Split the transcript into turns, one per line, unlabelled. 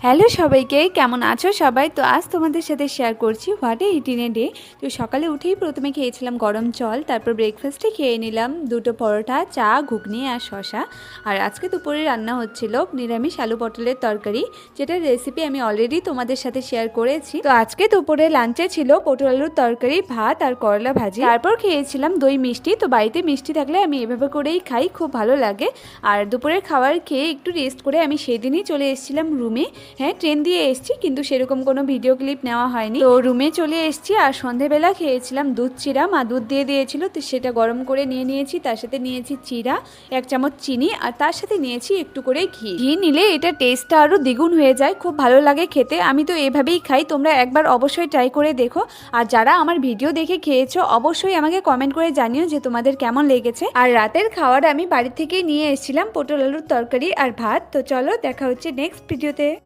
Hello সবাইকে, কেমন আছো সবাই? তো আজ তোমাদের সাথে শেয়ার করছি what a it in a day. তো সকালে উঠেই প্রথমে খেয়েছিলাম গরম জল, তারপর ব্রেকফাস্টে খেয়ে নিলাম দুটো পরোটা, চা, ঘুগনি আর শশা। আর আজকে দুপুরে রান্না হচ্ছিল নিরামিষ আলু পটলের তরকারি, যেটার রেসিপি আমি অলরেডি তোমাদের সাথে শেয়ার করেছি। তো আজকে দুপুরে লাঞ্চে ছিল পটল আলুর তরকারি, ভাত আর করলা ভাজি। তারপর খেয়েছিলাম দই মিষ্টি। তো বাড়িতে মিষ্টি থাকলে আমি এভাবে করেই খাই, খুব ভালো লাগে। আর দুপুরের খাবার খেয়ে একটু রেস্ট করে আমি সেদিনই চলে এসেছিলাম রুমে। হ্যাঁ, ট্রেন দিয়ে এসেছি, কিন্তু সেরকম কোনো ভিডিও ক্লিপ নেওয়া হয়নি। তো রুমে চলে এসেছি আর সন্ধেবেলা খেয়েছিলাম দুধ চিরা। মা দুধ দিয়ে দিয়েছিল, তো সেটা গরম করে নিয়ে নিয়েছি। তার সাথে নিয়েছি চিরা, 1 চামচ চিনি, আর তার সাথে নিয়েছি একটু করে ঘি। ঘি নিলে এটা টেস্টটা আরও দ্বিগুণ হয়ে যায়, খুব ভালো লাগে খেতে। আমি তো এভাবেই খাই, তোমরা একবার অবশ্যই ট্রাই করে দেখো। আর যারা আমার ভিডিও দেখে খেয়েছো অবশ্যই আমাকে কমেন্ট করে জানিও যে তোমাদের কেমন লেগেছে। আর রাতের খাওয়ার আমি বাড়ি থেকেই নিয়ে এসেছিলাম পটল আলুর তরকারি আর ভাত। তো চলো, দেখা হচ্ছে নেক্সট ভিডিওতে।